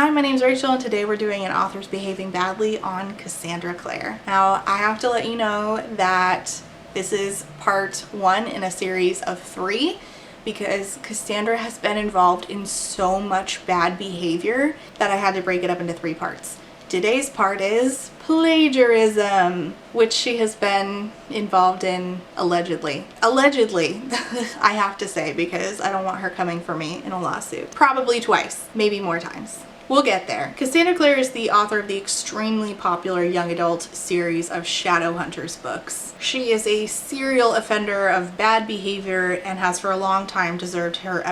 Hi, my name's Rachel and today we're doing an author's behaving badly on Cassandra Clare. Now, I have to let you know that this is part 1 in a series of 3 because Cassandra has been involved in so much bad behavior that I had to break it up into 3 parts. Today's part is plagiarism, which she has been involved in allegedly. Allegedly, I have to say, because I don't want her coming for me in a lawsuit. Probably twice, maybe more times. We'll get there. Cassandra Clare is the author of the extremely popular young adult series of Shadowhunters books. She is a serial offender of bad behavior and has for a long time deserved her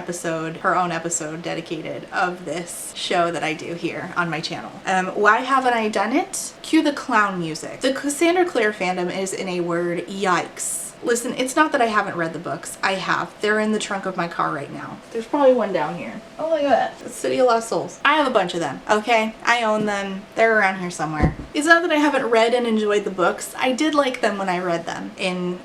own episode dedicated of this show that I do here on my channel. Why haven't I done it? Cue the clown music. The Cassandra Clare fandom is, in a word, yikes. Listen, it's not that I haven't read the books. I have. They're in the trunk of my car right now. There's probably one down here. Oh, look at that. The City of Lost Souls. I have a bunch of them, okay? I own them. They're around here somewhere. It's not that I haven't read and enjoyed the books. I did like them when I read them in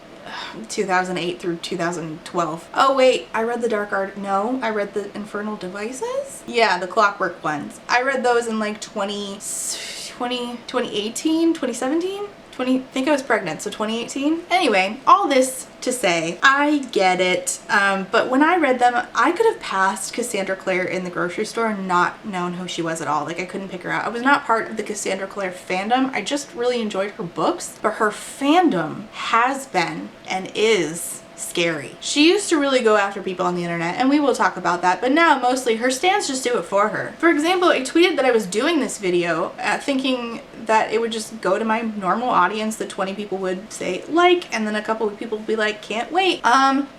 2008 through 2012. Oh wait, I read the Dark Art. No, I read the Infernal Devices? Yeah, the Clockwork ones. I read those in like 2018, 2017? I think I was pregnant, so 2018. Anyway, all this to say, I get it, but when I read them, I could have passed Cassandra Clare in the grocery store and not known who she was at all. Like, I couldn't pick her out. I was not part of the Cassandra Clare fandom. I just really enjoyed her books, but her fandom has been and is scary. She used to really go after people on the internet, and we will talk about that, but now mostly her stans just do it for her. For example, I tweeted that I was doing this video thinking that it would just go to my normal audience, that 20 people would say like, and then a couple of people would be like, can't wait.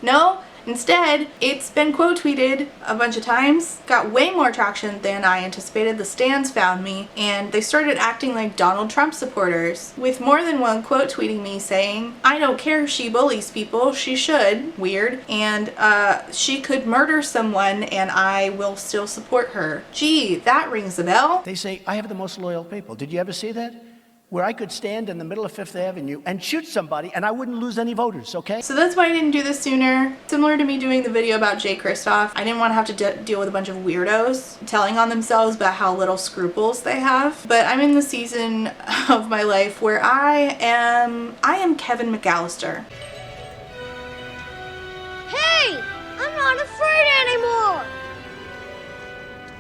No. Instead, it's been quote tweeted a bunch of times, got way more traction than I anticipated. The stans found me, and they started acting like Donald Trump supporters, with more than one quote tweeting me saying, I don't care if she bullies people, she should, weird, and she could murder someone and I will still support her. Gee, that rings a bell. They say, I have the most loyal people. Did you ever see that? Where I could stand in the middle of Fifth Avenue and shoot somebody and I wouldn't lose any voters, okay? So that's why I didn't do this sooner. Similar to me doing the video about Jay Kristoff, I didn't want to have to deal with a bunch of weirdos telling on themselves about how little scruples they have. But I'm in the season of my life where I am Kevin McAllister. Hey, I'm not afraid anymore.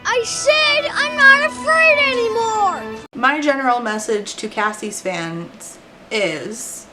I said I'm not afraid anymore. My general message to Cassie's fans is,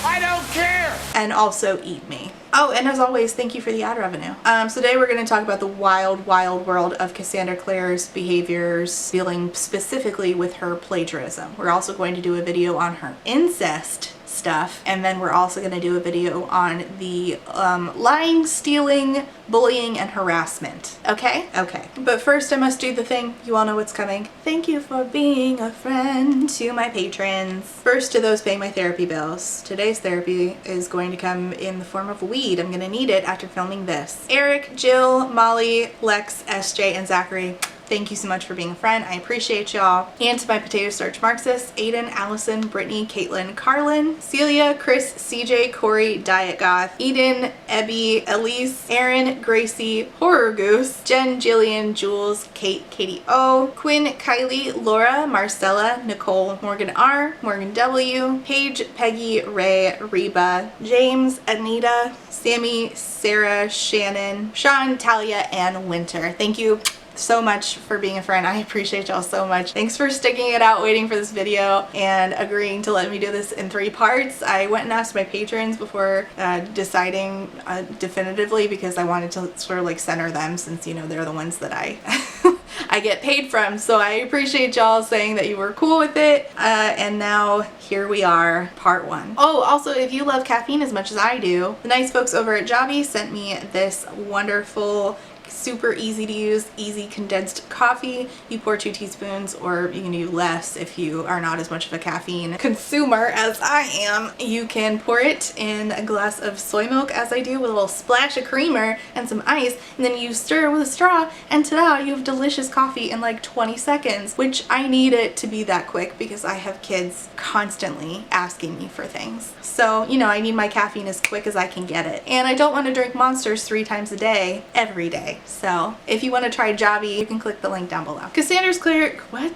I don't care! And also eat me. Oh, and as always, thank you for the ad revenue. So today we're going to talk about the wild, wild world of Cassandra Clare's behaviors, dealing specifically with her plagiarism. We're also going to do a video on her incest stuff, and then we're also going to do a video on the lying, stealing, bullying, and harassment. Okay? Okay. But first I must do the thing. You all know what's coming. Thank you for being a friend to my patrons. First, to those paying my therapy bills. Today's therapy is going to come in the form of weed. I'm going to need it after filming this. Eric, Jill, Molly, Lex, SJ, and Zachary, thank you so much for being a friend. I appreciate y'all. And to my potato starch Marxists, Aiden, Allison, Brittany, Caitlin, Carlin, Celia, Chris, CJ, Corey, Diet Goth, Eden, Ebby, Elise, Aaron, Gracie, Horror Goose, Jen, Jillian, Jules, Kate, Katie O, Quinn, Kylie, Laura, Marcella, Nicole, Morgan R, Morgan W, Paige, Peggy, Ray, Reba, James, Anita, Sammy, Sarah, Shannon, Sean, Talia, and Winter. Thank you so much for being a friend. I appreciate y'all so much. Thanks for sticking it out, waiting for this video, and agreeing to let me do this in 3 parts. I went and asked my patrons before deciding definitively, because I wanted to sort of like center them, since, you know, they're the ones that I I get paid from. So I appreciate y'all saying that you were cool with it. And now here we are, part 1. Oh, also, if you love caffeine as much as I do, the nice folks over at Jobby sent me this wonderful, super easy to use, easy condensed coffee. You pour 2 teaspoons, or you can do less if you are not as much of a caffeine consumer as I am. You can pour it in a glass of soy milk, as I do, with a little splash of creamer and some ice, and then you stir with a straw, and ta-da, you have delicious coffee in like 20 seconds, which I need it to be that quick because I have kids constantly asking me for things. So, you know, I need my caffeine as quick as I can get it. And I don't want to drink Monsters 3 times a day, every day. today. So if you want to try Javi, you can click the link down below. Cassandra Clare, what?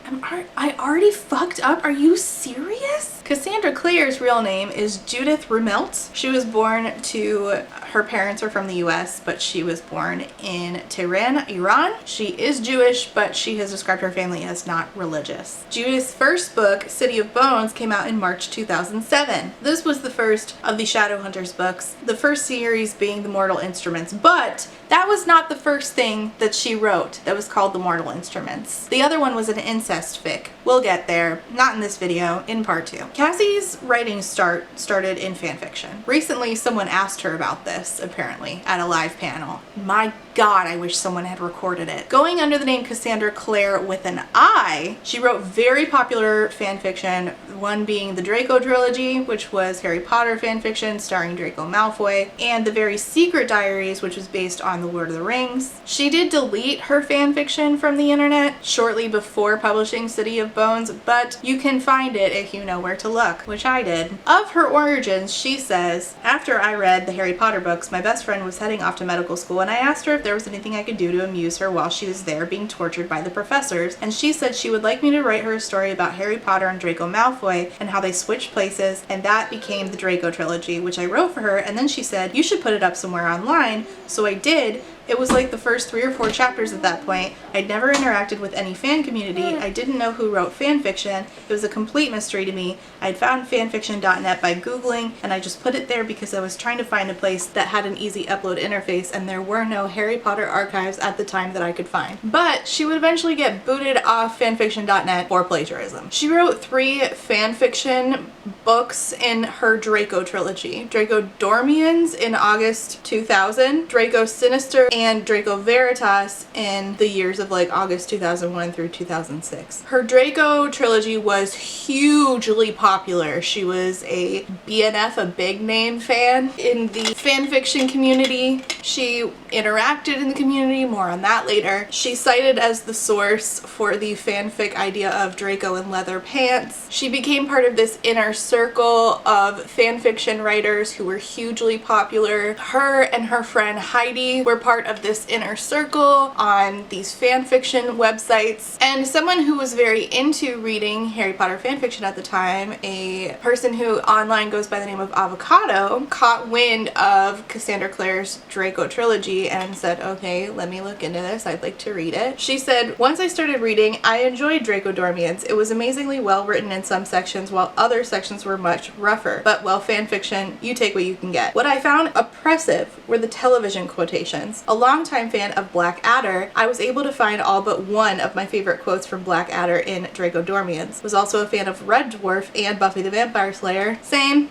I already fucked up? Are you serious? Cassandra Clare's real name is Judith Rumelt. She was born to, her parents are from the US, but she was born in Tehran, Iran. She is Jewish, but she has described her family as not religious. Judith's first book, City of Bones, came out in March 2007. This was the first of the Shadowhunters books, the first series being The Mortal Instruments, but that was not the first thing that she wrote that was called The Mortal Instruments. The other one was an incest fic. We'll get there, not in this video, in part 2. Cassie's writing started in fanfiction. Recently, someone asked her about this, apparently, at a live panel. My God, I wish someone had recorded it. Going under the name Cassandra Clare with an I, she wrote very popular fanfiction, one being the Draco Trilogy, which was Harry Potter fanfiction starring Draco Malfoy, and the Very Secret Diaries, which was based on The Lord of the Rings. She did delete her fanfiction from the internet shortly before publishing City of Bones, but you can find it if you know where to look, which I did. Of her origins, she says, after I read the Harry Potter books, my best friend was heading off to medical school, and I asked her if there was anything I could do to amuse her while she was there being tortured by the professors, and she said she would like me to write her a story about Harry Potter and Draco Malfoy and how they switched places, and that became the Draco Trilogy, which I wrote for her, and then she said, you should put it up somewhere online, so I did. It was like the first 3 or 4 chapters at that point. I'd never interacted with any fan community. I didn't know who wrote fanfiction. It was a complete mystery to me. I'd found fanfiction.net by Googling, and I just put it there because I was trying to find a place that had an easy upload interface, and there were no Harry Potter archives at the time that I could find. But she would eventually get booted off fanfiction.net for plagiarism. She wrote 3 fanfiction books in her Draco trilogy. Draco Dormiens in August 2000, Draco Sinister, and Draco Veritas in the years of like August 2001 through 2006. Her Draco trilogy was hugely popular. She was a BNF, a big name fan in the fanfiction community. She interacted in the community, more on that later. She's cited as the source for the fanfic idea of Draco in leather pants. She became part of this inner circle of fanfiction writers who were hugely popular. Her and her friend Heidi were part of this inner circle on these fanfiction websites. And someone who was very into reading Harry Potter fanfiction at the time, a person who online goes by the name of Avocado, caught wind of Cassandra Clare's Draco trilogy and said, okay, let me look into this. I'd like to read it. She said, once I started reading, I enjoyed Draco Dormiens. It was amazingly well written in some sections, while other sections were much rougher. But, well, fanfiction, you take what you can get. What I found oppressive were the television quotations. A longtime fan of Blackadder, I was able to find all but one of my favorite quotes from Blackadder in Draco Dormiens. Was also a fan of Red Dwarf and Buffy the Vampire Slayer. Same.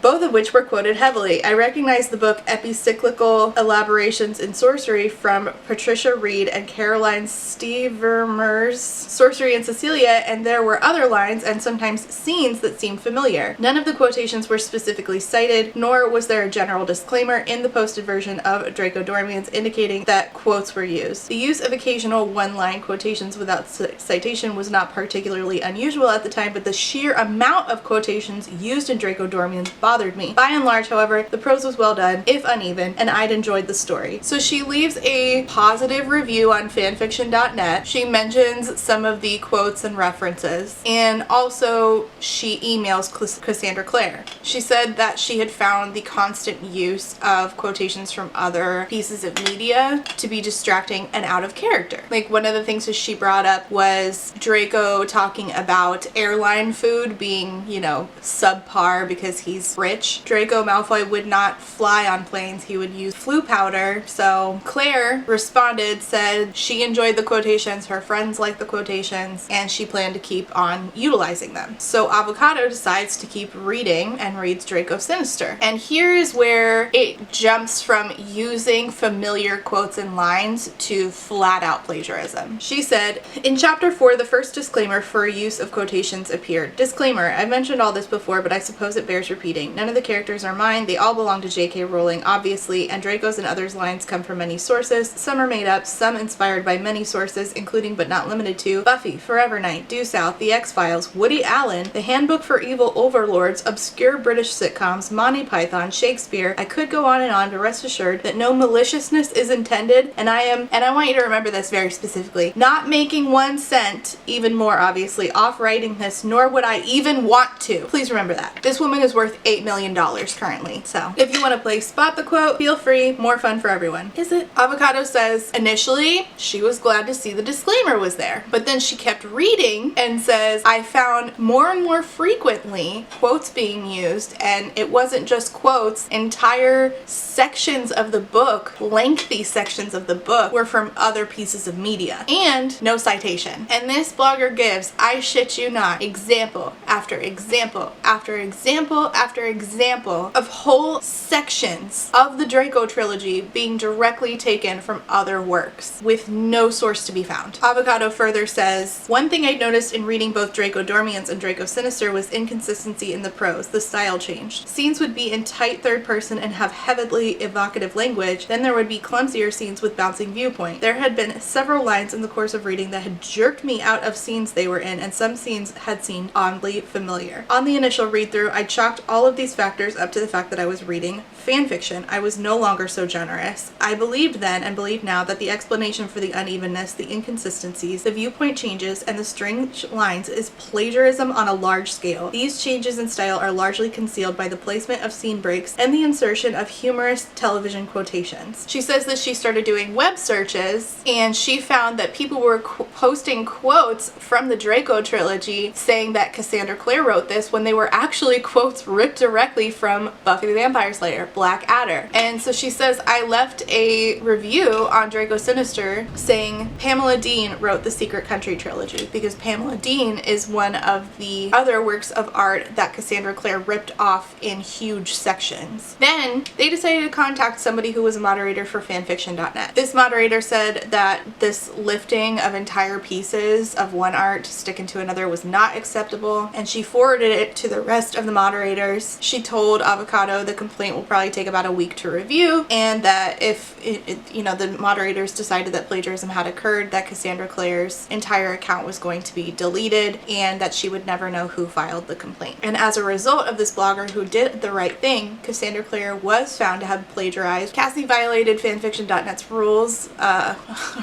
Both of which were quoted heavily. I recognized the book Epicyclical Elaborations in Sorcery from Patricia Reed and Caroline Stevermer's Sorcery in Cecilia, and there were other lines and sometimes scenes that seemed familiar. None of the quotations were specifically cited, nor was there a general disclaimer in the posted version of Draco Dormiens indicating that quotes were used. The use of occasional one-line quotations without citation was not particularly unusual at the time, but the sheer amount of quotations used in Draco Dormiens bothered me. By and large, however, the prose was well done, if uneven, and I'd enjoyed the story. So she leaves a positive review on fanfiction.net. She mentions some of the quotes and references, and also she emails Cassandra Clare. She said that she had found the constant use of quotations from other pieces of media to be distracting and out of character. Like, one of the things that she brought up was Draco talking about airline food being, you know, subpar because he's rich. Draco Malfoy would not fly on planes, he would use flu powder. So Claire responded, said she enjoyed the quotations, her friends liked the quotations, and she planned to keep on utilizing them. So Avocado decides to keep reading and reads Draco Sinister. And here's where it jumps from using familiar quotes and lines to flat out plagiarism. She said, in chapter 4, the first disclaimer for use of quotations appeared. Disclaimer, I've mentioned all this before, but I suppose it bears repeating. repeating. None of the characters are mine. They all belong to J.K. Rowling, obviously, and Draco's and others' lines come from many sources. Some are made up, some inspired by many sources, including but not limited to Buffy, Forever Knight, Due South, The X-Files, Woody Allen, The Handbook for Evil Overlords, obscure British sitcoms, Monty Python, Shakespeare. I could go on, but rest assured that no maliciousness is intended, and I want you to remember this very specifically, not making 1 cent, even more obviously, off writing this, nor would I even want to. Please remember that. This woman is worth $8 million currently, so if you want to play Spot the Quote, feel free. More fun for everyone. Is it? Avocado says, initially, she was glad to see the disclaimer was there, but then she kept reading and says, I found more and more frequently quotes being used, and it wasn't just quotes. Entire sections of the book, lengthy sections of the book, were from other pieces of media, and no citation. And this blogger gives, I shit you not, example after example after example after example of whole sections of the Draco Trilogy being directly taken from other works with no source to be found. Avocado further says, one thing I noticed in reading both Draco Dormiens and Draco Sinister was inconsistency in the prose. The style changed. Scenes would be in tight third person and have heavily evocative language. Then there would be clumsier scenes with bouncing viewpoint. There had been several lines in the course of reading that had jerked me out of scenes they were in, and some scenes had seemed oddly familiar. On the initial read-through, I chalked all of these factors up to the fact that I was reading fanfiction. I was no longer so generous. I believed then and believe now that the explanation for the unevenness, the inconsistencies, the viewpoint changes, and the strange lines is plagiarism on a large scale. These changes in style are largely concealed by the placement of scene breaks and the insertion of humorous television quotations. She says that she started doing web searches and she found that people were posting quotes from the Draco Trilogy saying that Cassandra Clare wrote this when they were actually quotes ripped directly from Buffy the Vampire Slayer, Blackadder. And so she says, I left a review on Draco Sinister saying Pamela Dean wrote the Secret Country Trilogy, because Pamela Dean is one of the other works of art that Cassandra Clare ripped off in huge sections. Then they decided to contact somebody who was a moderator for fanfiction.net. This moderator said that this lifting of entire pieces of one art to stick into another was not acceptable, and she forwarded it to the rest of the moderators. She told Avocado the complaint will probably take about a week to review, and that if the moderators decided that plagiarism had occurred, that Cassandra Clare's entire account was going to be deleted and that she would never know who filed the complaint. And as a result of this blogger who did the right thing, Cassandra Clare was found to have plagiarized. Cassie violated fanfiction.net's rules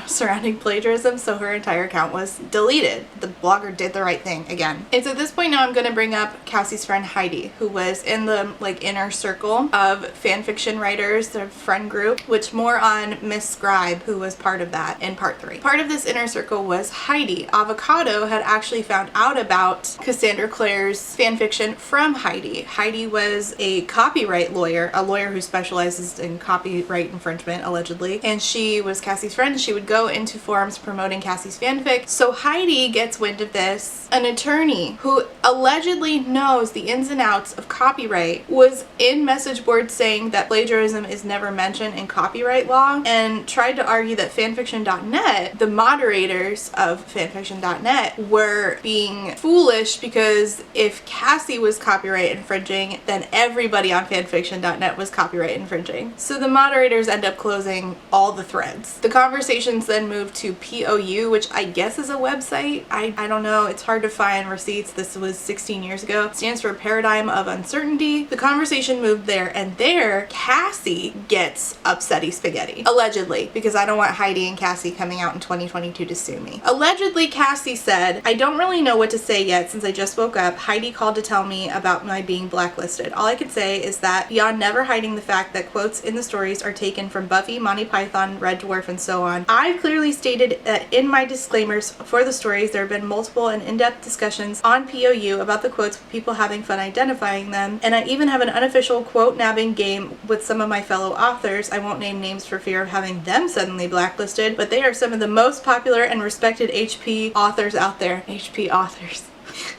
surrounding plagiarism, so her entire account was deleted. The blogger did the right thing again. And so at this point now I'm going to bring up Cassie's friend Heidi, who was in the inner circle of fanfiction writers, their friend group, which more on Miss Scribe, who was part of that in part 3. Part of this inner circle was Heidi. Avocado had actually found out about Cassandra Clare's fanfiction from Heidi. Heidi was a copyright lawyer, a lawyer who specializes in copyright infringement, allegedly, and she was Cassie's friend. She would go into forums promoting Cassie's fanfic. So Heidi gets wind of this. An attorney who allegedly knows the ins and outs of copyright was in message boards saying that plagiarism is never mentioned in copyright law, and tried to argue that fanfiction.net, the moderators of fanfiction.net, were being foolish because if Cassie was copyright infringing, then everybody on fanfiction.net was copyright infringing. So the moderators end up closing all the threads. The conversations then moved to POU, which I guess is a website. I don't know. It's hard to find receipts. This was 16 years ago. It stands for Paradigm of Uncertainty. The conversation moved there, and there Cassie gets upsetty spaghetti. Allegedly, because I don't want Heidi and Cassie coming out in 2022 to sue me. Allegedly, Cassie said, I don't really know what to say yet since I just woke up. Heidi called to tell me about my being blacklisted. All I could say is that beyond never hiding the fact that quotes in the stories are taken from Buffy, Monty Python, Red Dwarf, and so on, I've clearly stated that in my disclaimers for the stories there have been multiple and in-depth discussions on POU about the quotes with people having fun identifying them, and I even have an unofficial quote nabbing game with some of my fellow authors. I won't name names for fear of having them suddenly blacklisted, but they are some of the most popular and respected HP authors out there. HP authors.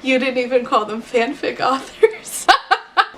You didn't even call them fanfic authors.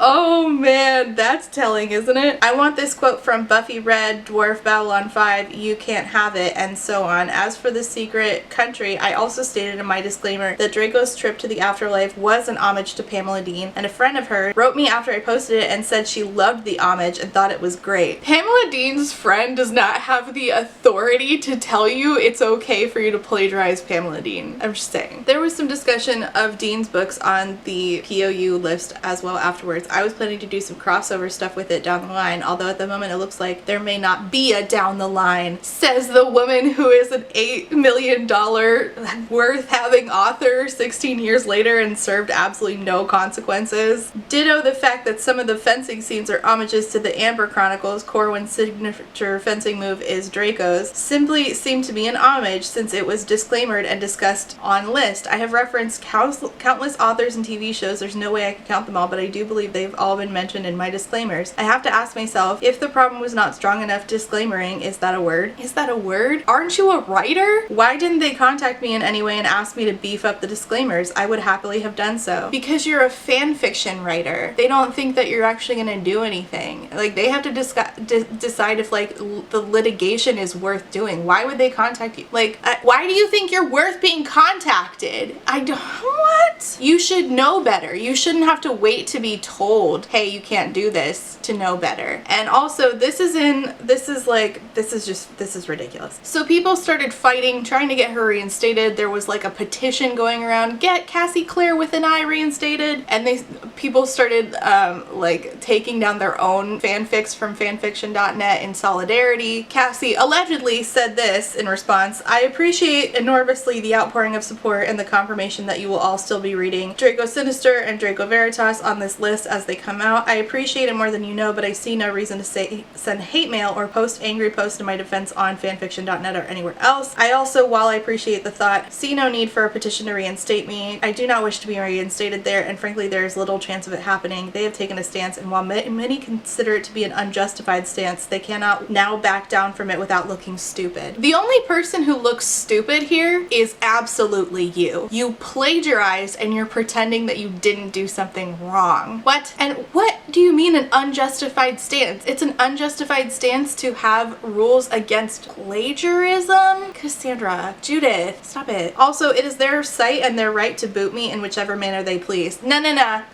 Oh man, that's telling, isn't it? I want this quote from Buffy Red, Dwarf Babylon 5, you can't have it, and so on. As for the secret country, I also stated in my disclaimer that Draco's trip to the afterlife was an homage to Pamela Dean, and a friend of hers wrote me after I posted it and said she loved the homage and thought it was great. Pamela Dean's friend does not have the authority to tell you it's okay for you to plagiarize Pamela Dean. I'm just saying. There was some discussion of Dean's books on the POU list as well afterwards. I was planning to do some crossover stuff with it down the line, although at the moment it looks like there may not be a down the line, says the woman who is an $8 million worth having author 16 years later and served absolutely no consequences. Ditto the fact that some of the fencing scenes are homages to the Amber Chronicles. Corwin's signature fencing move is Draco's. Simply seemed to be an homage since it was disclaimered and discussed on list. I have referenced countless authors and TV shows. There's no way I can count them all, but I do believe they've all been mentioned in my disclaimers. I have to ask myself, if the problem was not strong enough disclaimering, is that a word? Is that a word? Aren't you a writer? Why didn't they contact me in any way and ask me to beef up the disclaimers? I would happily have done so. Because you're a fan fiction writer. They don't think that you're actually gonna do anything. Like, they have to decide if, like, the litigation is worth doing. Why would they contact you? Like, why do you think you're worth being contacted? I don't, what? You should know better. You shouldn't have to wait to be told, hey, you can't do this, to know better. And also, this is ridiculous. So people started fighting, trying to get her reinstated. There was like a petition going around, get Cassie Clare with an I reinstated. And people started like taking down their own fanfics from fanfiction.net in solidarity. Cassie allegedly said this in response: I appreciate enormously the outpouring of support and the confirmation that you will all still be reading Draco Sinister and Draco Veritas on this list as they come out. I appreciate it more than you know, but I see no reason to send hate mail or post angry posts in my defense on fanfiction.net or anywhere else. I also, while I appreciate the thought, see no need for a petition to reinstate me. I do not wish to be reinstated there, and frankly there is little chance of it happening. They have taken a stance, and while many consider it to be an unjustified stance, they cannot now back down from it without looking stupid. The only person who looks stupid here is absolutely you. You plagiarized and you're pretending that you didn't do something wrong. What? And what do you mean an unjustified stance? It's an unjustified stance to have rules against plagiarism? Cassandra, Judith, stop it. Also, it is their site and their right to boot me in whichever manner they please. No.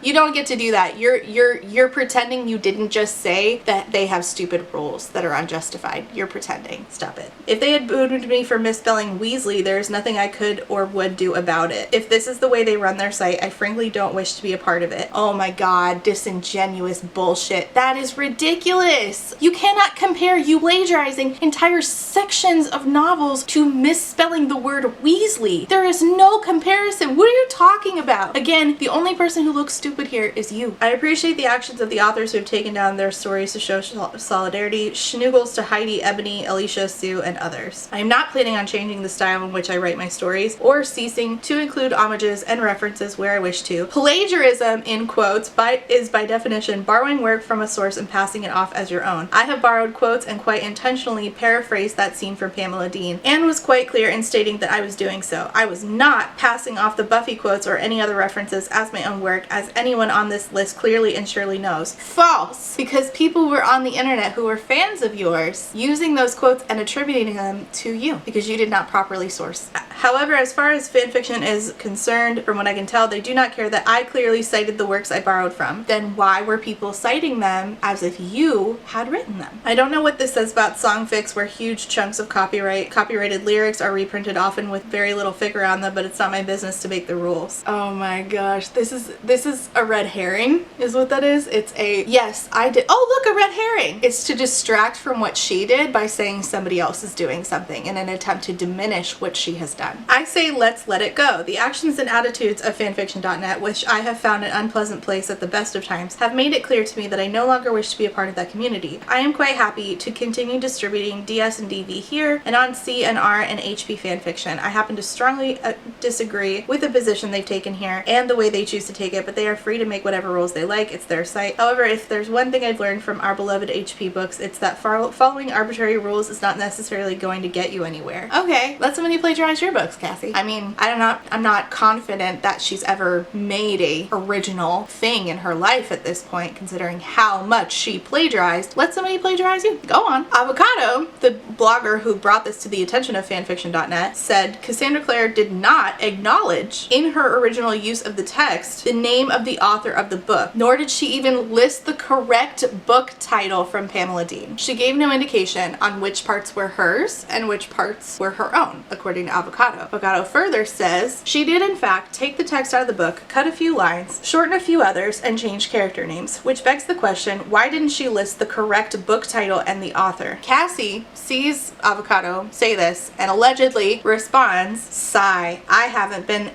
You don't get to do that. You're pretending you didn't just say that they have stupid rules that are unjustified. You're pretending. Stop it. If they had booted me for misspelling Weasley, there's nothing I could or would do about it. If this is the way they run their site, I frankly don't wish to be a part of it. Oh my god, disingenuous bullshit. That is ridiculous. You cannot compare you plagiarizing entire sections of novels to misspelling the word Weasley. There is no comparison. What are you talking about? Again, the only person who looks stupid here is you. I appreciate the actions of the authors who have taken down their stories to show solidarity. Schnoogles to Heidi, Ebony, Alicia, Sue, and others. I am not planning on changing the style in which I write my stories or ceasing to include homages and references where I wish to. Plagiarism, in quotes, is by definition borrowing work from a source and passing it off as your own. I have borrowed quotes and quite intentionally paraphrased that scene from Pamela Dean, and was quite clear in stating that I was doing so. I was not passing off the Buffy quotes or any other references as my own work, as anyone on this list clearly and surely knows. False! Because people were on the internet who were fans of yours using those quotes and attributing them to you because you did not properly source. However, as far as fanfiction is concerned, from what I can tell, they do not care that I clearly cited the works I borrowed from. Then why were people citing them as if you had written them? I don't know what this says about songfics where huge chunks of copyrighted lyrics are reprinted, often with very little figure on them, but it's not my business to make the rules. Oh my gosh, this is a red herring is what that is. It's a, yes, I did, oh look, a red herring. It's to distract from what she did by saying somebody else is doing something in an attempt to diminish what she has done. I say let's let it go. The actions and attitudes of fanfiction.net, which I have found an unpleasant place at the best of times, have made it clear to me that I no longer wish to be a part of that community. I am quite happy to continue distributing DS and DV here and on CNR and HP fanfiction. I happen to strongly disagree with the position they've taken here and the way they choose to take it, but they are free to make whatever rules they like. It's their site. However, if there's one thing I've learned from our beloved HP books, it's that following arbitrary rules is not necessarily going to get you anywhere. Okay, let somebody plagiarize your book. books, Cassie. I mean, I'm not confident that she's ever made a original thing in her life at this point, considering how much she plagiarized. Let somebody plagiarize you. Go on. Avocado, the blogger who brought this to the attention of fanfiction.net, said Cassandra Clare did not acknowledge in her original use of the text the name of the author of the book, nor did she even list the correct book title from Pamela Dean. She gave no indication on which parts were hers and which parts were her own, according to Avocado. Avocado further says she did in fact take the text out of the book, cut a few lines, shorten a few others, and change character names, which begs the question, why didn't she list the correct book title and the author? Cassie sees Avocado say this and allegedly responds, sigh, I haven't been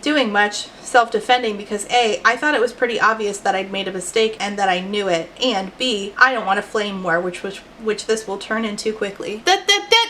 doing much self-defending because A, I thought it was pretty obvious that I'd made a mistake and that I knew it, and B, I don't want to flame more, which this will turn into quickly.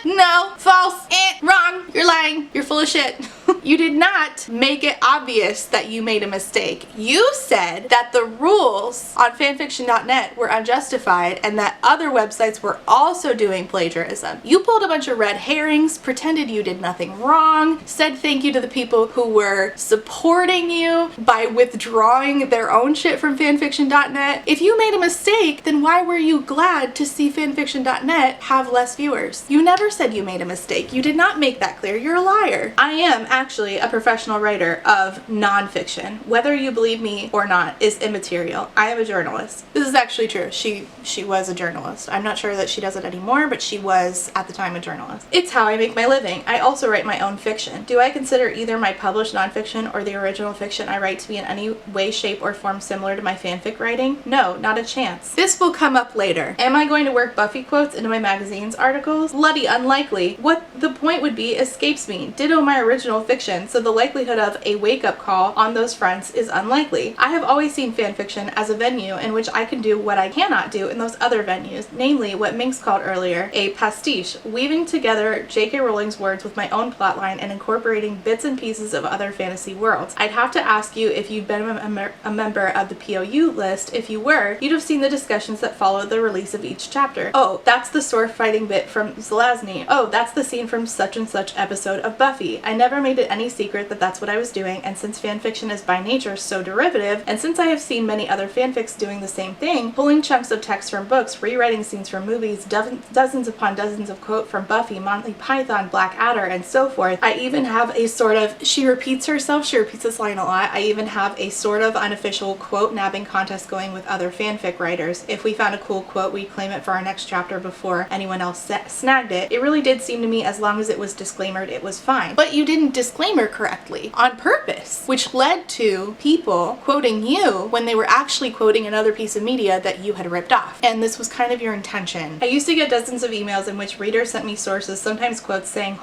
No, false, wrong, you're lying, you're full of shit. You did not make it obvious that you made a mistake. You said that the rules on fanfiction.net were unjustified and that other websites were also doing plagiarism. You pulled a bunch of red herrings, pretended you did nothing wrong, said thank you to the people who were supporting you by withdrawing their own shit from fanfiction.net. If you made a mistake, then why were you glad to see fanfiction.net have less viewers? You never said you made a mistake. You did not make that clear. You're a liar. I am actually a professional writer of nonfiction. Whether you believe me or not is immaterial. I am a journalist. This is actually true. She was a journalist. I'm not sure that she does it anymore, but she was at the time a journalist. It's how I make my living. I also write my own fiction. Do I consider either my published nonfiction or the original fiction I write to be in any way, shape, or form similar to my fanfic writing? No, not a chance. This will come up later. Am I going to work Buffy quotes into my magazine's articles? Bloody unlikely. What the point would be escapes me. Ditto my original fiction, so the likelihood of a wake-up call on those fronts is unlikely. I have always seen fanfiction as a venue in which I can do what I cannot do in those other venues, namely what Minx called earlier a pastiche, weaving together J.K. Rowling's words with my own plotline and incorporating bits and pieces of other fantasy worlds. I'd have to ask you if you'd been a member of the POU list. If you were, you'd have seen the discussions that followed the release of each chapter. Oh, that's the sword fighting bit from Zelazny. Oh, that's the scene from such and such episode of Buffy. I never made it any secret that that's what I was doing, and since fanfiction is by nature so derivative, and since I have seen many other fanfics doing the same thing, pulling chunks of text from books, rewriting scenes from movies, dozens upon dozens of quotes from Buffy, Monty Python, Blackadder, and so forth, I even have a sort of, she repeats this line a lot, I even have a sort of unofficial quote nabbing contest going with other fanfic writers. If we found a cool quote, we'd claim it for our next chapter before anyone else snagged it. It really did seem to me as long as it was disclaimered, it was fine. But you didn't disclaimer correctly on purpose, which led to people quoting you when they were actually quoting another piece of media that you had ripped off. And this was kind of your intention. I used to get dozens of emails in which readers sent me sources, sometimes quotes saying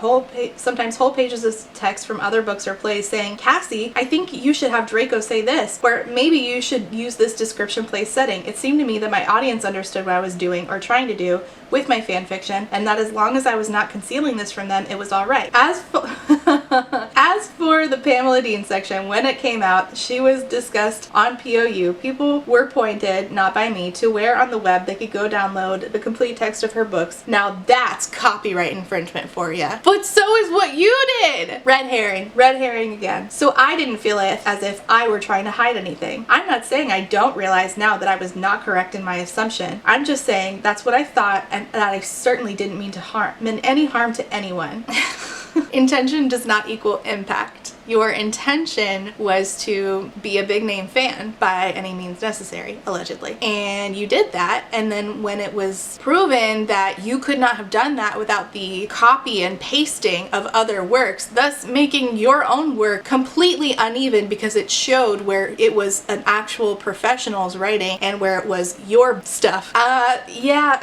sometimes whole pages of text from other books or plays saying, Cassie, I think you should have Draco say this, or maybe you should use this description place setting. It seemed to me that my audience understood what I was doing or trying to do with my fanfiction, and that as long as I was not concealing this from them, it was alright. As for the Pamela Dean section, when it came out, she was discussed on POU. People were pointed, not by me, to where on the web they could go download the complete text of her books. Now that's copyright infringement for you. But so is what you did! Red herring again. So I didn't feel it as if I were trying to hide anything. I'm not saying I don't realize now that I was not correct in my assumption. I'm just saying that's what I thought, and that I certainly didn't mean any harm to anyone. Intention does not equal impact. Your intention was to be a big name fan by any means necessary, allegedly. And you did that, and then when it was proven that you could not have done that without the copy and pasting of other works, thus making your own work completely uneven because it showed where it was an actual professional's writing and where it was your stuff. Yeah.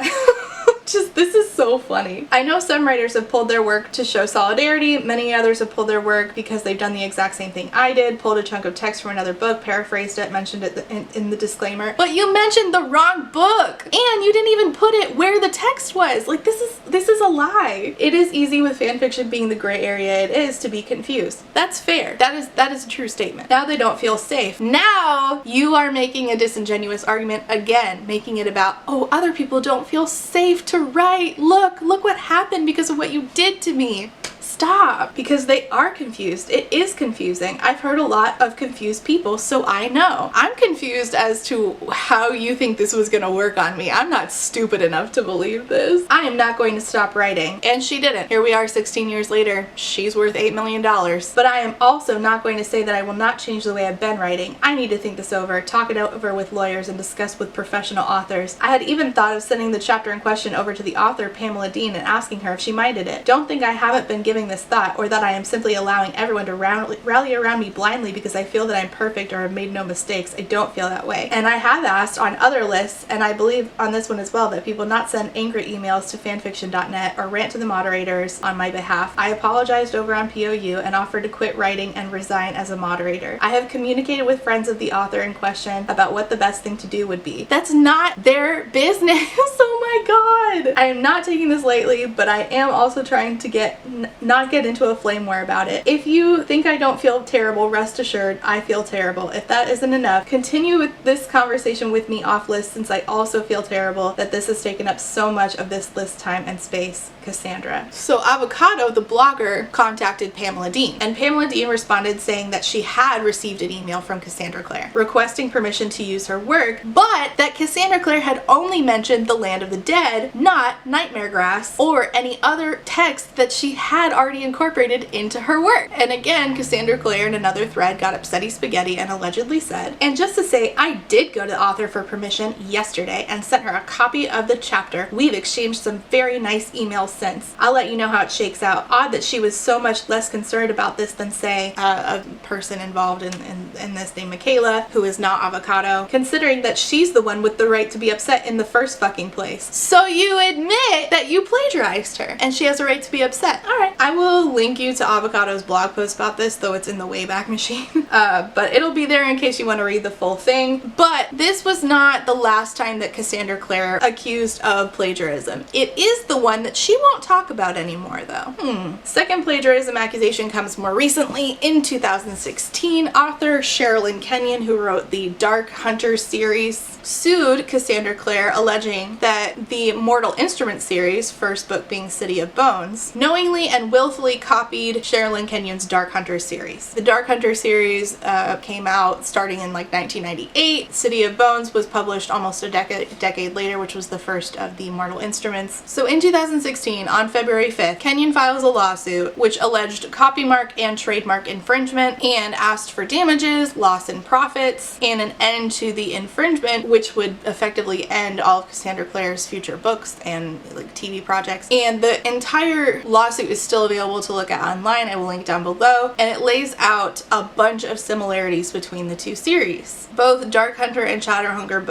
This is so funny. I know some writers have pulled their work to show solidarity. Many others have pulled their work because they've done the exact same thing I did, pulled a chunk of text from another book, paraphrased it, mentioned it in the disclaimer. But you mentioned the wrong book, and you didn't even put it where the text was. Like, this is a lie. It is easy with fanfiction being the gray area it is to be confused. That's fair. That is a true statement. Now they don't feel safe. Now you are making a disingenuous argument again, making it about, oh, other people don't feel safe to write. Look what happened because of what you did to me. stop, because they are confused. It is confusing. I've heard a lot of confused people, so I know. I'm confused as to how you think this was gonna work on me. I'm not stupid enough to believe this. I am not going to stop writing. And she didn't. Here we are 16 years later. She's worth $8 million. But I am also not going to say that I will not change the way I've been writing. I need to think this over, talk it over with lawyers, and discuss with professional authors. I had even thought of sending the chapter in question over to the author, Pamela Dean, and asking her if she minded it. Don't think I haven't been giving this thought, or that I am simply allowing everyone to rally around me blindly because I feel that I'm perfect or have made no mistakes. I don't feel that way. And I have asked on other lists, and I believe on this one as well, that people not send angry emails to fanfiction.net or rant to the moderators on my behalf. I apologized over on POU and offered to quit writing and resign as a moderator. I have communicated with friends of the author in question about what the best thing to do would be. That's not their business. Oh my god. I am not taking this lightly, but I am also trying to not get into a flame war about it. If you think I don't feel terrible, rest assured I feel terrible. If that isn't enough, continue with this conversation with me off list, since I also feel terrible that this has taken up so much of this list time and space. Cassandra. So Avocado, the blogger, contacted Pamela Dean, and Pamela Dean responded saying that she had received an email from Cassandra Clare requesting permission to use her work, but that Cassandra Clare had only mentioned the Land of the Dead, not Nightmare Grass or any other text that she had already incorporated into her work. And again, Cassandra Clare in another thread got upsetty spaghetti and allegedly said, and just to say, I did go to the author for permission yesterday and sent her a copy of the chapter. We've exchanged some very nice emails since. I'll let you know how it shakes out. Odd that she was so much less concerned about this than, say, a person involved in this named Michaela, who is not Avocado, considering that she's the one with the right to be upset in the first fucking place. So you admit that you plagiarized her, and she has a right to be upset. Alright, I will link you to Avocado's blog post about this, though it's in the Wayback Machine. But it'll be there in case you want to read the full thing. But this was not the last time that Cassandra Clare accused of plagiarism. It is the one that she won't talk about anymore, though. Second plagiarism accusation comes more recently. In 2016, author Sherilyn Kenyon, who wrote the Dark Hunter series, sued Cassandra Clare, alleging that the Mortal Instruments series, first book being City of Bones, knowingly and willfully copied Sherilyn Kenyon's Dark Hunter series. The Dark Hunter series came out starting in like 1998. City of Bones was published almost a decade later, which was the first of the Mortal Instruments. So in 2016, on February 5th, Kenyon files a lawsuit which alleged copy mark and trademark infringement and asked for damages, loss in profits, and an end to the infringement, which would effectively end all of Cassandra Clare's future books and like TV projects. And the entire lawsuit is still available to look at online. I will link down below, and it lays out a bunch of similarities between the two series. Both Dark Hunter and Shadowhunter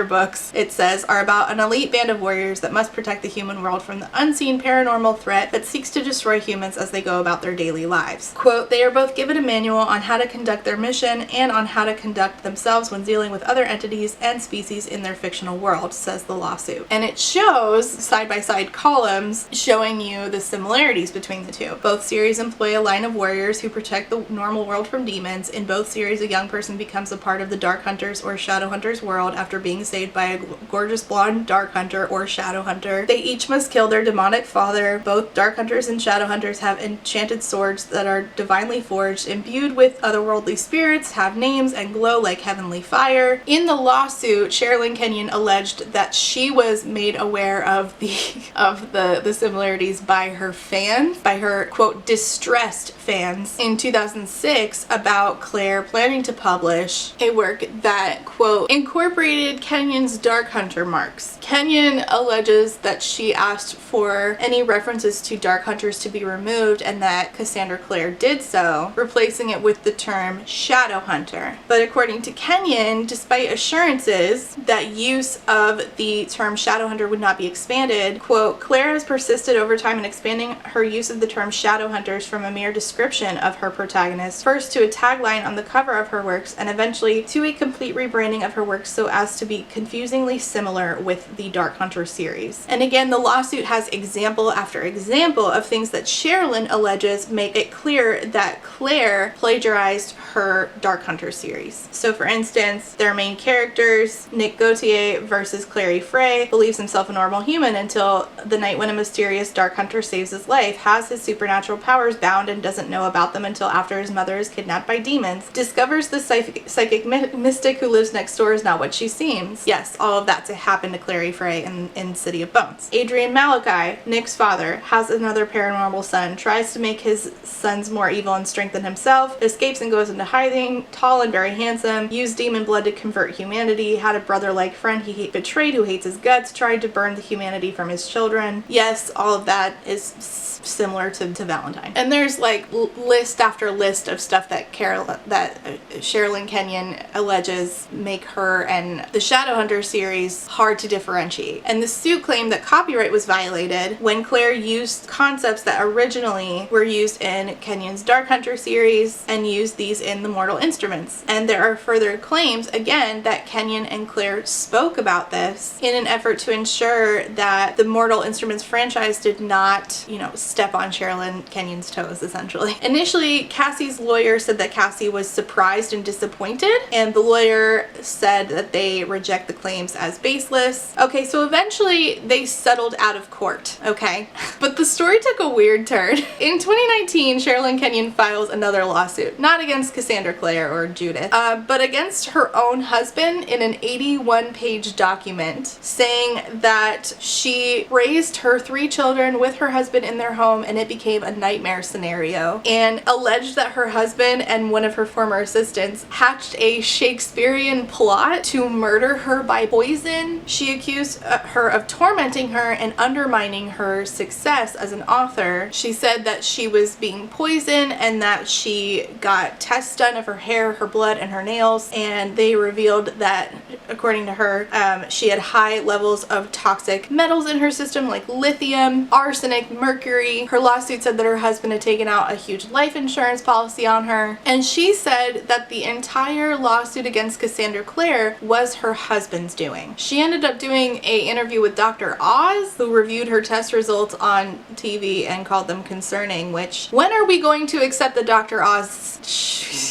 books, it says, are about an elite band of warriors that must protect the human world from the unseen paranormal threat that seeks to destroy humans as they go about their daily lives. Quote, they are both given a manual on how to conduct their mission and on how to conduct themselves when dealing with other entities and species in their fictional world, says the lawsuit. And it shows side-by-side columns showing you the similarities between the two. Both series employ a line of warriors who protect the normal world from demons. In both series, a young person becomes a part of the Dark Hunters or Shadowhunters world after being saved by a gorgeous blonde Dark Hunter or Shadowhunter. They each must kill their demonic father. Both Dark Hunters and Shadowhunters have enchanted swords that are divinely forged, imbued with otherworldly spirits, have names, and glow like heavenly fire. In the lawsuit, Sherilyn Kenyon alleged that she was made aware of the similarities by her fans, by her, quote, distressed fans in 2006 about Clare planning to publish a work that, quote, incorporated Kenyon's Dark Hunter marks. Kenyon alleges that she asked for any references to Dark Hunters to be removed and that Cassandra Clare did so, replacing it with the term Shadowhunter. But according to Kenyon, despite assurances that use of the term Shadowhunter would not be expanded, quote, Clare has persisted over time in expanding her use of the term Shadowhunters from a mere description of her protagonist, first to a tagline on the cover of her works, and eventually to a complete rebranding of her works so as to be confusingly similar with the Dark Hunter series. And again, the lawsuit has example after example of things that Sherilyn alleges make it clear that Clare plagiarized her Dark Hunter series. So for instance, their main characters, Nick Gautier versus Clary Frey, believes himself a normal human until the night when a mysterious mysterious dark hunter saves his life, has his supernatural powers bound and doesn't know about them until after his mother is kidnapped by demons, discovers the psychic mystic who lives next door is not what she seems. Yes, all of that to happen to Clary Frey in City of Bones. Adrian Malachi, Nick's father, has another paranormal son, tries to make his sons more evil and strengthen himself, escapes and goes into hiding, tall and very handsome, used demon blood to convert humanity, had a brother-like friend he betrayed who hates his guts, tried to burn the humanity from his children. Yes, all of that is similar to Valentine. And there's like list after list of stuff that Sherilyn Kenyon alleges make her and the Shadowhunter series hard to differentiate. And the suit claimed that copyright was violated when Clare used concepts that originally were used in Kenyon's Dark Hunter series and used these in the Mortal Instruments. And there are further claims, again, that Kenyon and Clare spoke about this in an effort to ensure that the Mortal Instruments franchise did not, step on Sherilyn Kenyon's toes, essentially. Initially, Cassie's lawyer said that Cassie was surprised and disappointed, and the lawyer said that they reject the claims as baseless. Okay, so eventually they settled out of court, okay? But the story took a weird turn. In 2019, Sherilyn Kenyon files another lawsuit, not against Cassandra Clare or Judith, but against her own husband in an 81-page document saying that she raised her 3 children with her husband in their home and it became a nightmare scenario, and alleged that her husband and one of her former assistants hatched a Shakespearean plot to murder her by poison. She accused her of tormenting her and undermining her success as an author. She said that she was being poisoned and that she got tests done of her hair, her blood, and her nails, and they revealed that, according to her, she had high levels of toxic metals in her system like lithium, arsenic, mercury. Her lawsuit said that her husband had taken out a huge life insurance policy on her, and she said that the entire lawsuit against Cassandra Clare was her husband's doing. She ended up doing an interview with Dr. Oz, who reviewed her test results on TV and called them concerning, which, when are we going to accept that Dr. Oz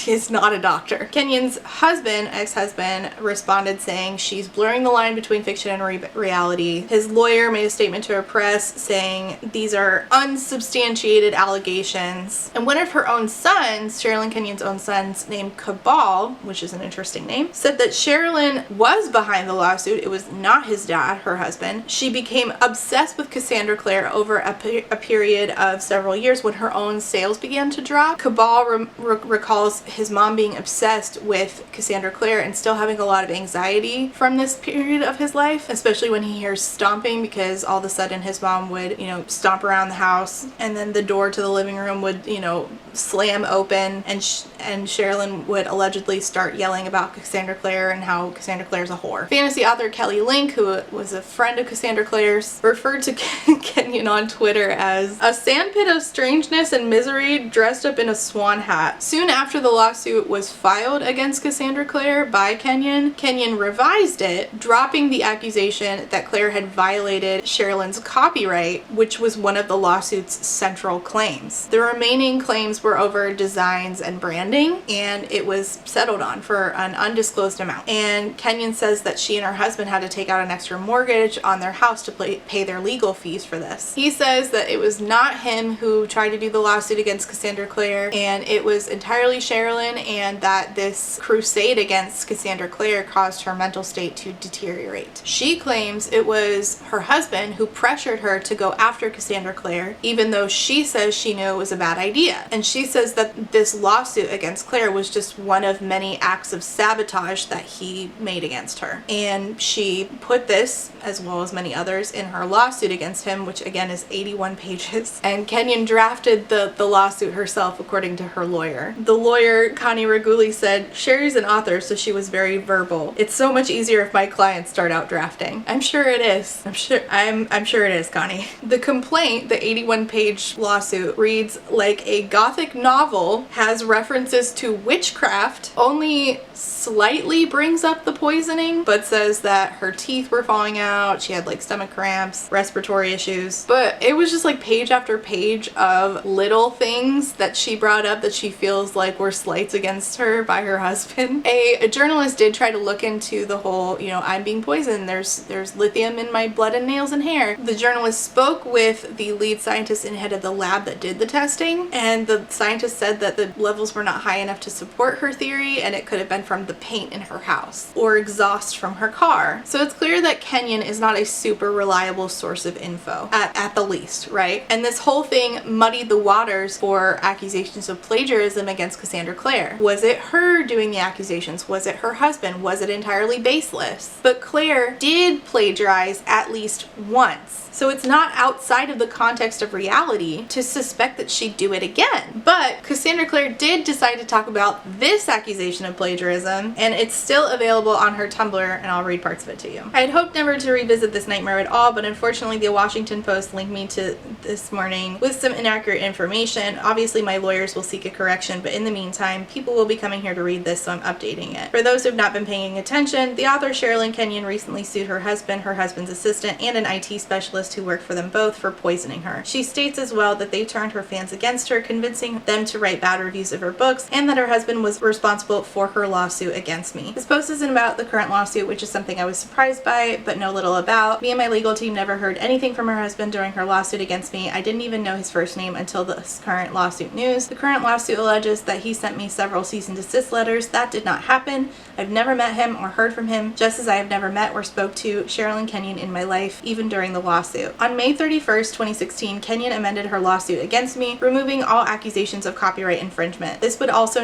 is not a doctor? Kenyon's husband, ex-husband, responded saying she's blurring the line between fiction and reality. His lawyer made a statement to her press saying these are unsubstantiated allegations. And one of her own sons, Sherilyn Kenyon's own sons, named Cabal, which is an interesting name, said that Sherilyn was behind the lawsuit. It was not his dad, her husband. She became obsessed with Cassandra Clare over a period of several years when her own sales began to drop. Cabal recalls his mom being obsessed with Cassandra Clare and still having a lot of anxiety from this period of his life, especially when he hears stomping, because all of a sudden his mom would, stomp around the house and then the door to the living room would, slam open and Sherilyn would allegedly start yelling about Cassandra Clare and how Cassandra Clare's a whore. Fantasy author Kelly Link, who was a friend of Cassandra Clare's, referred to Kenyon on Twitter as a sandpit of strangeness and misery dressed up in a swan hat. Soon after the lawsuit was filed against Cassandra Clare by Kenyon revised it, dropping the accusation that Clare had violated Sherilyn's copyright, which was one of the lawsuit's central claims. The remaining claims were over designs and branding, and it was settled on for an undisclosed amount. And Kenyon says that she and her husband had to take out an extra mortgage on their house to pay their legal fees for this. He says that it was not him who tried to do the lawsuit against Cassandra Clare, and it was entirely Sherilyn, and that this crusade against Cassandra Clare caused her mental state to deteriorate. She claims it was her husband who pressured her to go after Cassandra Clare, even though she says she knew it was a bad idea. And she says that this lawsuit against Clare was just one of many acts of sabotage that he made against her. And she put this, as well as many others, in her lawsuit against him, which again is 81 pages. And Kenyon drafted the lawsuit herself, according to her lawyer. The lawyer, Connie Reguli, said, "Sherry's an author, so she was very verbal. It's so much easier if my clients start out drafting." I'm sure it is. I'm sure it is, Connie. The complaint, the 81-page lawsuit, reads like a gothic novel, has references to witchcraft, only slightly brings up the poisoning, but says that her teeth were falling out, she had like stomach cramps, respiratory issues. But it was just like page after page of little things that she brought up that she feels like were slights against her by her husband. A journalist did try to look into the whole, I'm being poisoned, there's lithium in my blood and nails and hair. The journalist spoke with the lead scientist and head of the lab that did the testing, and the scientist said that the levels were not high enough to support her theory, and it could have been from the paint in her house or exhaust from her car. So it's clear that Kenyon is not a super reliable source of info, at the least, right? And this whole thing muddied the waters for accusations of plagiarism against Cassandra Clare. Was it her doing the accusations? Was it her husband? Was it entirely baseless? But Clare did plagiarize at least once. So it's not outside of the context of reality to suspect that she'd do it again. But Cassandra Clare did decide to talk about this accusation of plagiarism, and it's still available on her Tumblr, and I'll read parts of it to you. I had hoped never to revisit this nightmare at all, but unfortunately the Washington Post linked me to this morning with some inaccurate information. Obviously my lawyers will seek a correction, but in the meantime, people will be coming here to read this, so I'm updating it. For those who have not been paying attention, the author Sherilyn Kenyon recently sued her husband's assistant, and an IT specialist who worked for them both for poisoning her. She states as well that they turned her fans against her, convincing them to write bad reviews of her books, and that her husband was responsible for her lawsuit against me. This post isn't about the current lawsuit, which is something I was surprised by, but know little about. Me and my legal team never heard anything from her husband during her lawsuit against me. I didn't even know his first name until this current lawsuit news. The current lawsuit alleges that he sent me several cease and desist letters. That did not happen. I've never met him or heard from him, just as I have never met or spoke to Sherilyn Kenyon in my life, even during the lawsuit. On May 31st, 2016, Kenyon amended her lawsuit against me, removing all accusations of copyright infringement. This would also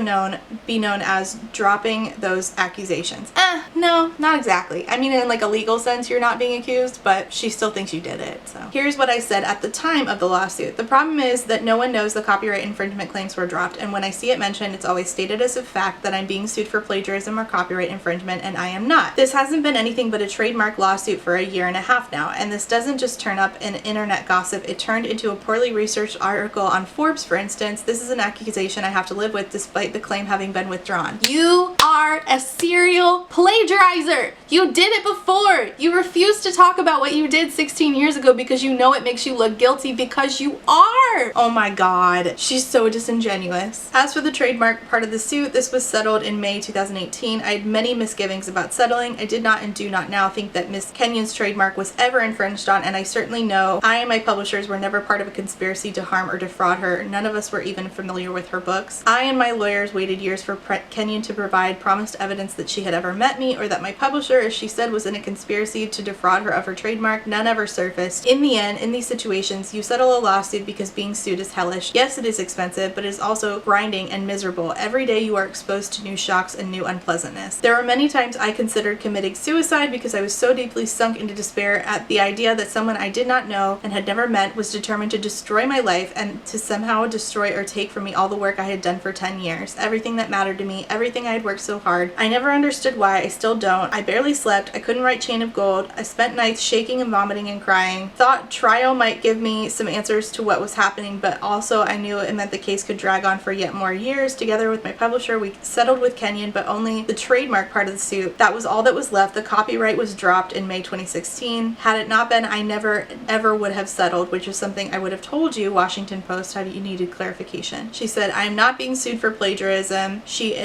be known as dropping those accusations. No, not exactly. I mean, in like a legal sense, you're not being accused, but she still thinks you did it. So here's what I said at the time of the lawsuit. The problem is that no one knows the copyright infringement claims were dropped, and when I see it mentioned, it's always stated as a fact that I'm being sued for plagiarism or copyright infringement, and I am not. This hasn't been anything but a trademark lawsuit for a year and a half now, and this doesn't just turn up in internet gossip. It turned into a poorly researched article on Forbes, for instance. This is an accusation I have to live with despite the claim having been withdrawn. You are a serial plagiarizer. You did it before. You refuse to talk about what you did 16 years ago because you know it makes you look guilty, because you are. Oh my god. She's so disingenuous. As for the trademark part of the suit, this was settled in May 2018. I had many misgivings about settling. I did not and do not now think that Miss Kenyon's trademark was ever infringed on, and I certainly know I and my publishers were never part of a conspiracy to harm or defraud her. None of us were even familiar with her books. I and my lawyers waited years for Kenyon to provide promised evidence that she had ever met me, or that my publisher, as she said, was in a conspiracy to defraud her of her trademark. None ever surfaced. In the end, in these situations, you settle a lawsuit because being sued is hellish. Yes, it is expensive, but it is also grinding and miserable. Every day you are exposed to new shocks and new unpleasantness. There were many times I considered committing suicide because I was so deeply sunk into despair at the idea that someone I did not know and had never met was determined to destroy my life and to somehow destroy or take from me all the work I had done for 10 years. Everything that mattered to me, everything I had worked so hard. I never understood why. I still don't. I barely slept. I couldn't write Chain of Gold. I spent nights shaking and vomiting and crying. Thought trial might give me some answers to what was happening, but also I knew it meant the case could drag on for yet more years. Together with my publisher, we settled with Kenyon, but only the trademark part of the suit. That was all that was left. The copyright was dropped in May 2016. Had it not been, I never ever would have settled, which is something I would have told you, Washington Post, had you needed clarification. She said, I am not being sued for plagiarism. She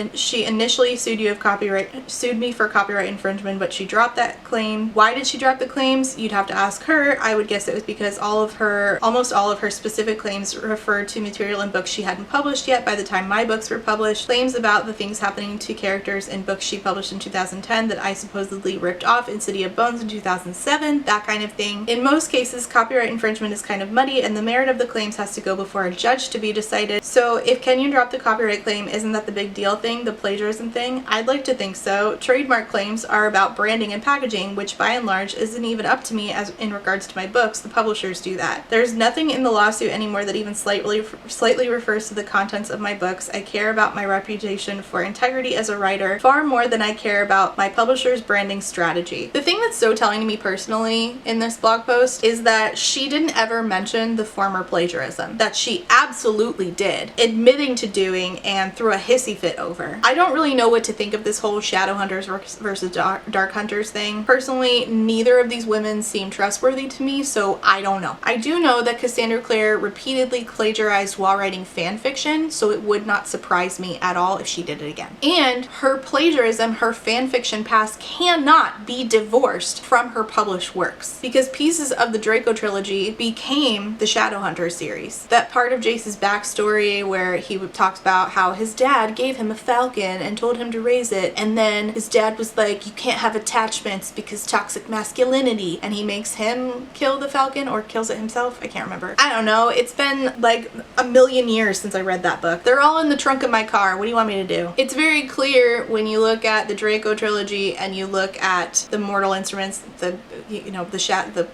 initially sued me for copyright infringement, but she dropped that claim. Why did she drop the claims? You'd have to ask her. I would guess it was because almost all of her specific claims referred to material in books she hadn't published yet by the time my books were published. Claims about the things happening to characters in books she published in 2010 that I supposedly ripped off in City of Bones in 2007, that kind of thing. In most cases, copyright infringement is kind of muddy, and the merit of the claims has to go before a judge to be decided. So if Kenyon dropped the copyright claim, isn't that the big deal thing, the plagiarism thing? I'd like to think so. Trademark claims are about branding and packaging, which by and large isn't even up to me as in regards to my books. The publishers do that. There's nothing in the lawsuit anymore that even slightly refers to the contents of my books. I care about my reputation for integrity as a writer far more than I care about my publisher's branding strategy. The thing that's so telling to me personally in this blog post is that she didn't ever mention the former plagiarism that she absolutely did, admitting to doing and threw a hissy fit over. I don't really know what to think of this whole Shadowhunters versus Dark Hunters thing. Personally, neither of these women seem trustworthy to me, so I don't know. I do know that Cassandra Clare repeatedly plagiarized while writing fan fiction, so it would not surprise me at all if she did it again. And her plagiarism, her fan fiction past, cannot be divorced from her published works, because pieces of the Draco Trilogy became the Shadowhunter series. That part of Jace's backstory where he talks about how his dad gave him a falcon and told him to raise it, and then his dad was like, you can't have attachments because toxic masculinity, and he makes him kill the falcon or kills it himself. I can't remember. I don't know. It's been like a million years since I read that book. They're all in the trunk of my car. What do you want me to do? It's very clear when you look at the Draco Trilogy and you look at the Mortal Instruments, the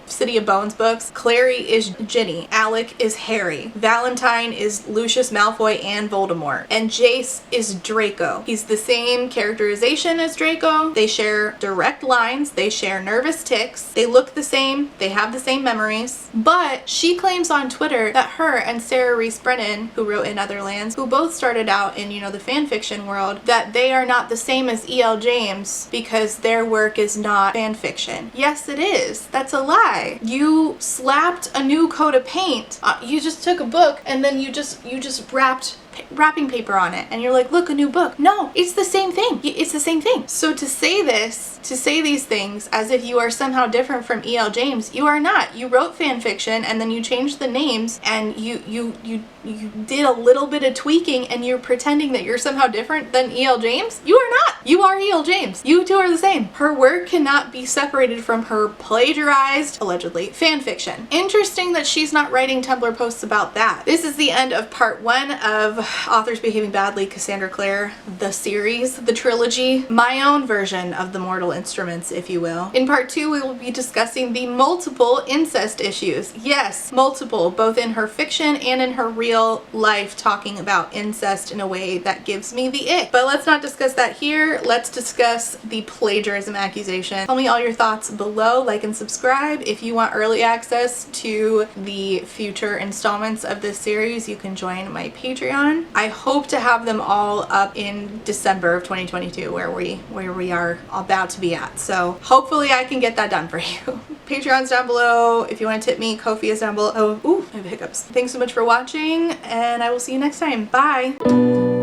City of Bones books. Clary is Ginny. Alec is Harry. Valentine is Lucius Malfoy and Voldemort. And Jace is Draco. He's the same characterization as Draco. They share direct lines. They share nervous tics. They look the same. They have the same memories. But she claims on Twitter that her and Sarah Reese Brennan, who wrote In Other Lands, who both started out in, the fan fiction world, that they are not the same as E.L. James because their work is not fan fiction. Yes, it is. That's a lie. You slapped a new coat of paint. You just took a book and then you just wrapped wrapping paper on it and you're like, look, a new book. No, it's the same thing. It's the same thing. So to say these things as if you are somehow different from E.L. James, you are not. You wrote fan fiction and then you changed the names and you did a little bit of tweaking and you're pretending that you're somehow different than E.L. James. You are not. You are E.L. James. You two are the same. Her work cannot be separated from her plagiarized, allegedly, fan fiction. Interesting that she's not writing Tumblr posts about that. This is the end of part 1 of Authors Behaving Badly, Cassandra Clare, the series, the trilogy, my own version of the Mortal Instruments, if you will. In part 2, we will be discussing the multiple incest issues. Yes, multiple, both in her fiction and in her real life, talking about incest in a way that gives me the ick. But let's not discuss that here. Let's discuss the plagiarism accusation. Tell me all your thoughts below, like and subscribe. If you want early access to the future installments of this series, you can join my Patreon. I hope to have them all up in December of 2022 where we are about to be at. So hopefully I can get that done for you. Patreon's down below. If you want to tip me, Ko-fi is down below. Oh, ooh, I have hiccups. Thanks so much for watching and I will see you next time. Bye.